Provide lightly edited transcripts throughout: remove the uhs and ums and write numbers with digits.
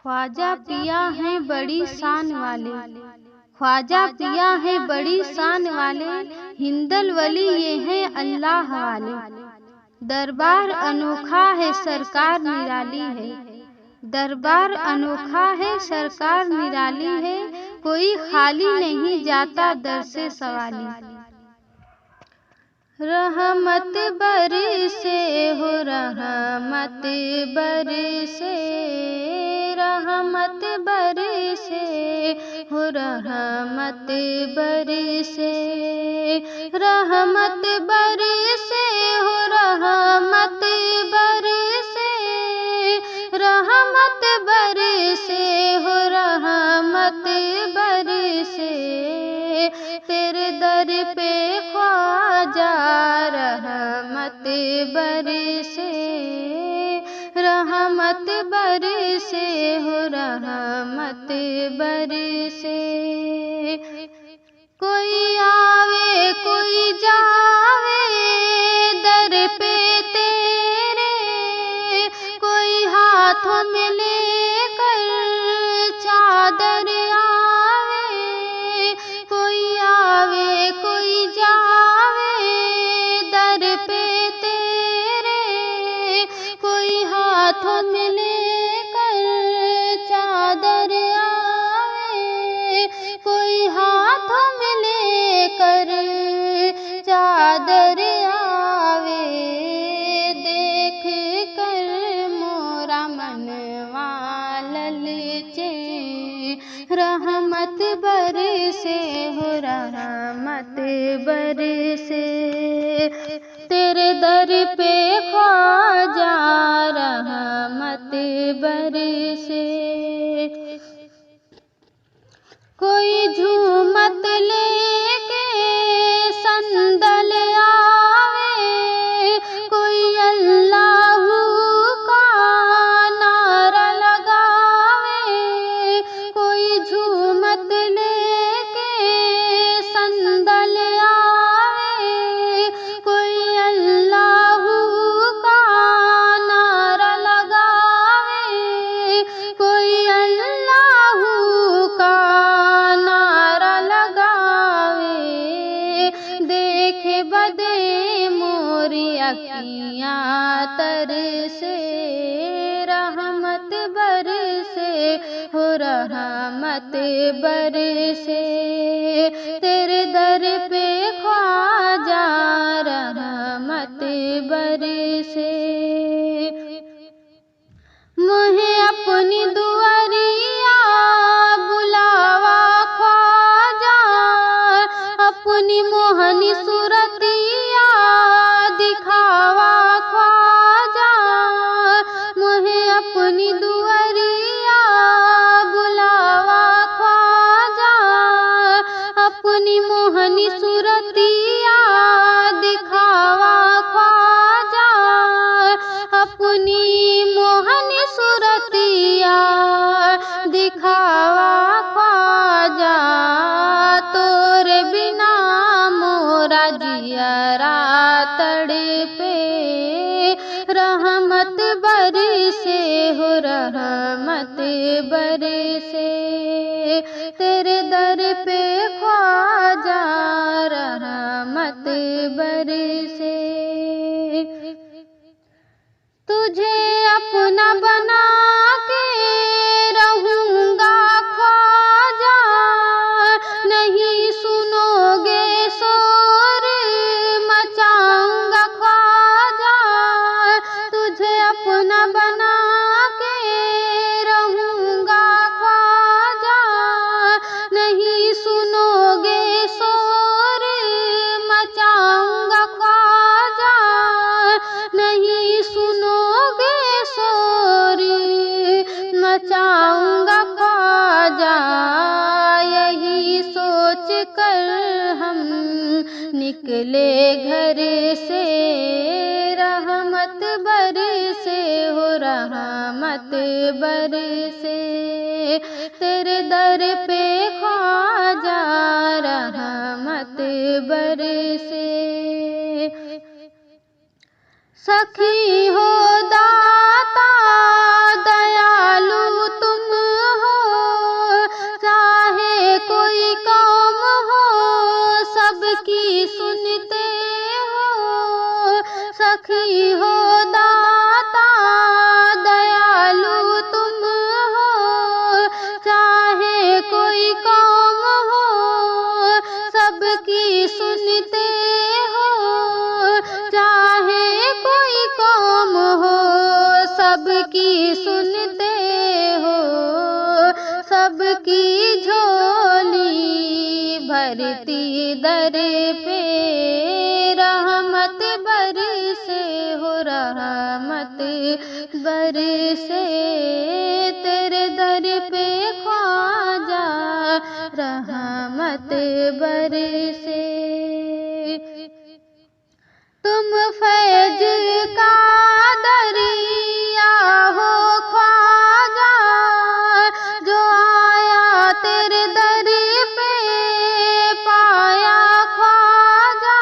ख्वाजा पिया है बड़ी शान वाले, ख्वाजा पिया है बड़ी शान वाले, हिंदल वली ये हैं अल्लाह वाले। दरबार अनोखा है सरकार निराली है, दरबार अनोखा है सरकार निराली है, कोई खाली नहीं जाता दर से सवाली। रहमत बरसे हो रहमत बरसे, रहमत बरसे हो रहमत बरसे, रहमत बरसे हो रहमत बरसे, रहमत बरसे हो रहमत बरसे, तेरे दर पे ख्वाजा रहमत बरसे, रहमत बरसे हो रहमत बरसे। कोई आवे कोई जावे दर पे तेरे, कोई हाथों में लेकर चादर आवे, कोई आवे कोई जावे दर पे तेरे, कोई हाथों में लेकर चादर आवे, कोई हाथों में लेकर चादर आवे। देख कर मोरा मनवा ललचे, रहमत बरसे हो रहमत बरसे, तेरे दर पे ख्वाजा रहमत बरसे। कोई झूमत लेके संदल आवे, कोई अल्लाहू का नारा लगावे, कोई झूमत लेके संदल आवे, कोई अल्लाहू का नारा लगावे, कोई अल्लाहू का नारा लगावे। देखे बदे मोरी अखियाँ तरसे, रहमत बरसे हो रहमत बरसे, तेरे दर पे ख्वाजा रहमत बरसे। मुझे अपनी दुआरिया बुलावा ख्वाजा, अपनी मोहनी सूरतिया दिखावा ख्वाजा, मुझे अपनी दुआरिया बुलावा ख्वाजा, अपनी मोहनी सूरतिया दिखावा ख्वाजा, अपनी मोहनी सूरतिया दिखावा ख्वाजा। तोरे बिना मोरा जियरा तड़पे, रहमत बरसे हो रहमत बरसे, तेरे दर पे ख्वाजा रहमत बरसे। तुझे अपना बना के रहूंगा ख्वाजा, नहीं सुनोगे शोर मचाऊंगा ख्वाजा, तुझे अपना बना के रहूंगा ख्वाजा, नहीं सुनोगे शोर मचाऊंगा ख्वाजा, नहीं सुनोगे शोर मचाऊंगा ख्वाजा। यही सोच कर हम निकले घर से, रहमत बरसे हो रहमत बरसे, तेरे दर पे ख्वाजा रहमत बरसे। सखी हो दाता दयालु तुम धरती दर पे रहमत बरसे हो रहमत बरसे तेरे दर पे ख्वाजा रहमत बरसे। तुम फैज का दरिया हो ख्वाजा जो आया तेरे दर पे पाया ख्वाजा।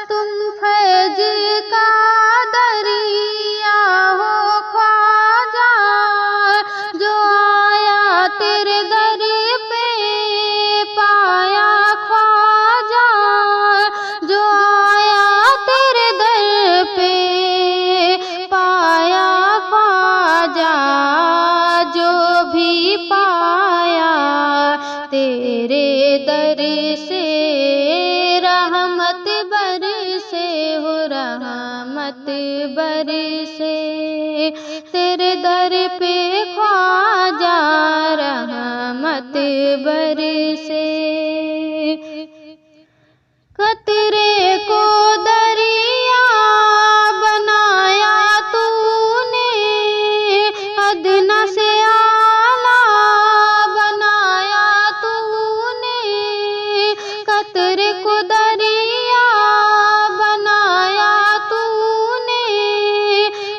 तुम फैज का दरिया हो ख्वाजा जो आया तेरे दर पे पाया ख्वाजा। जो आया तेरे दर पे पाया ख्वाजा। जो भी पाया तेरे दर से रहमत बरसे हो रहमत बरसे तेरे दर पे ख्वाजा रहमत बरसे। कतरे को दरिया बनाया तूने अदना से आला बनाया तूने। कतरे को दरिया बनाया तूने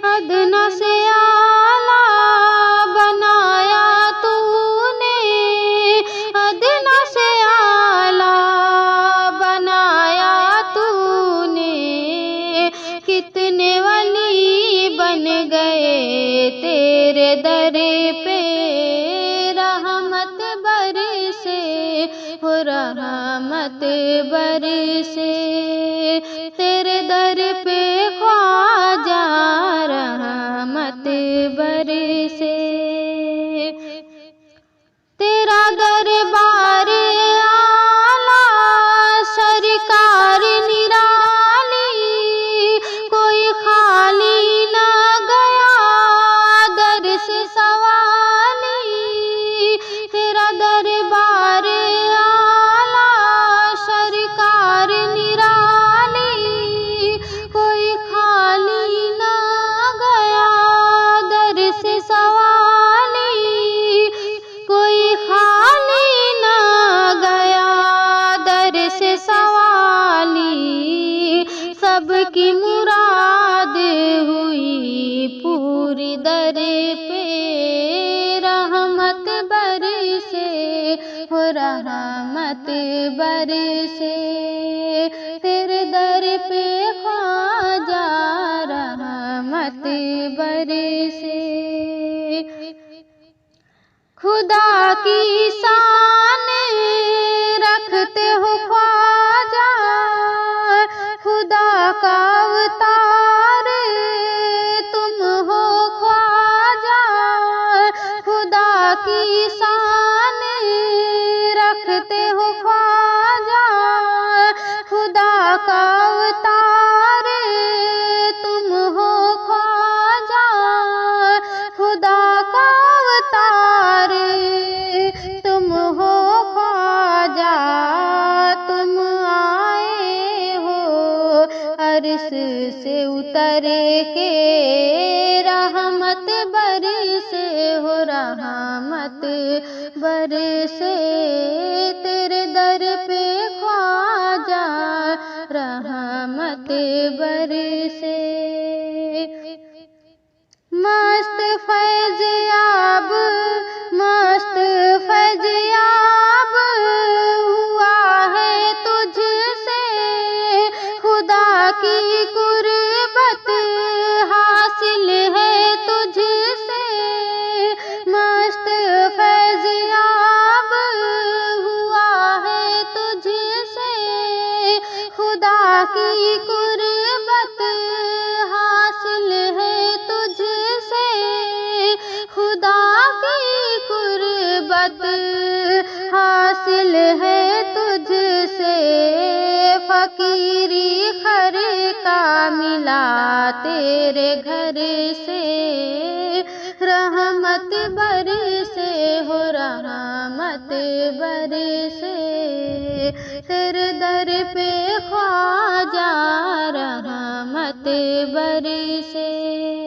अदना से आला बनाया तूने। अदना से आला बनाया तूने। कितने वली बन गए तेरे दर पे रहमत बरसे हो रहमत बरसे तेरे दर पे ख्वाजा रहमत बरसे। तेरा दरबार आला सरकार निराली कोई खाली न गया दर से सवाली। तेरा दरबार आला सरकार निराली कोई खाली न गया दर से सवाली। कोई खाली न गया दर से सवाली। सबकी मुराद हुई पूरी दर पे रहमत बरसे हो रहमत बरसे तेरे दर पे ख्वाजा रहमत बरसे। खुदा की शान रखते हो ख्वाजा खुदा का अवतार तुम हो ख्वाजा। खुदा की शान रखते हो ख्वाजा खुदा का अवतार तुम हो ख्वाजा। खुदा का अवतार तुम हो ख्वाजा। तुम आए हो अर्श से उतर के रहमत बरसे हो रहमत बरसे तेरे दर पे ख्वाजा रहमत बरसे। मस्त फैज़याब मस्त फैज़याब हुआ है तुझसे खुदा की कुर्बत हासिल है तुझसे। मस्त फैज़याब हुआ है तुझसे खुदा की कुर्बत हासिल है तुझसे। खुदा की कुर्बत हासिल है तुझसे। फकीरी खर का मिला तेरे घर से रहमत बरसे हो रहमत रहमत बरसे, तेरे दर पे ख्वाजा रहमत बरसे।